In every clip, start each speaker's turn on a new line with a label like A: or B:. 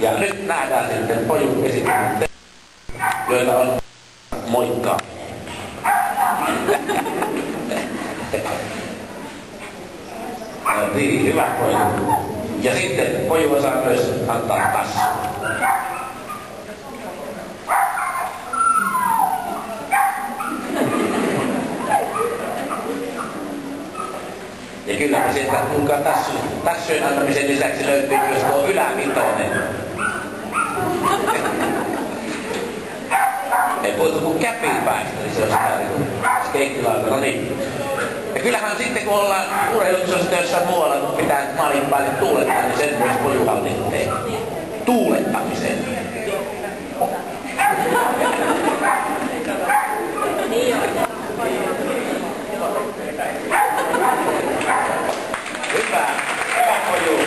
A: Ja nyt nähdään sitten pojun esitykset, joita on moikka. No niin, hyvä poju. Ja sitten poju osaa myös antaa tassu. Ja kyllä sieltä mukaan tassujen antamisen lisäksi löytyy myös tuo ylävitonen. Ei puhuta kuin käpin päästä, niin se on sitä skeittilauta. No niin. Ja kyllähän sitten kun ollaan urheiluksesta jossain muualla, kun pitää maalin päälle tuulettaa, niin sen myös poju hallitsee. Tuulettamisen. Hyvä. Hyvä poju.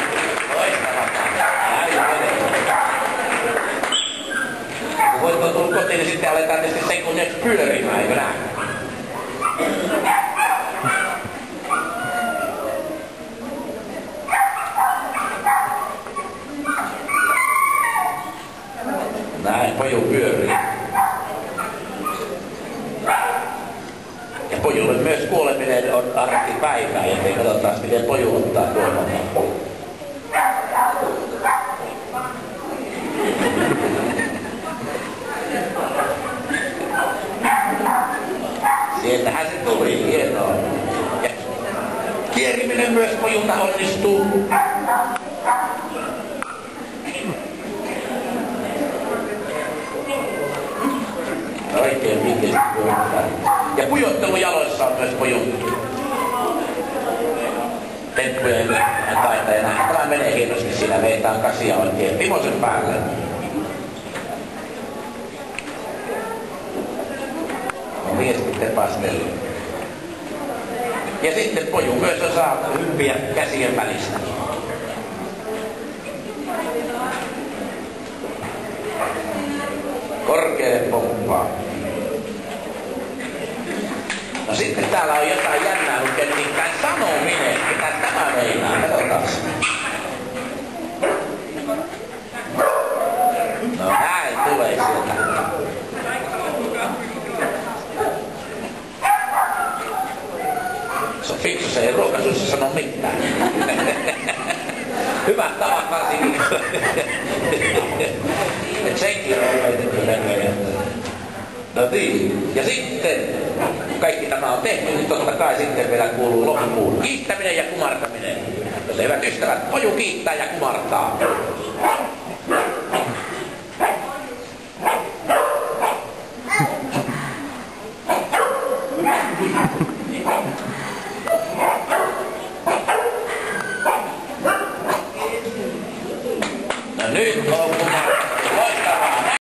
A: Loistavaa. Kun voitko tulla kotiin, niin sitten aletaan tietysti sekunniksi pyörimään, eikö näin? Näin poju pyörii. Ja pojulle myös kuoleminen on arkipäivää, joten katsotaan miten poju ottaa kuolemaan. Sieltähän se tuli, hienoa. Ja kieriminen myös pojulta onnistuu. Oikein pitkästi pujottaa. Ja pujottelu jaloissa on myös pojun temppujen taitajana. Tämä menee hienosti siinä, veetään kasia oikein vimosen päälle. No mies sitten pasteli. Ja sitten poju myös osaa hyppiä käsien välistä. Korkealle pomppaa. No sitten täällä on jotain jännää, mutta nimittäin sanominen. Mitä tämä meinaa? Katsotaan. No näin tulee sieltä. Se on fiksu, se ei ruokasuussa sano mitään. Hyvät tavat varsinkin. Et senkin on löytetty näköjään. No niin. Ja sitten, kun kaikki tämä on tehty, niin totta kai sitten vielä kuuluu loppuun kiittäminen ja kumartaminen. Jos hyvät ystävät, poju kiittää ja kumartaa. No nyt on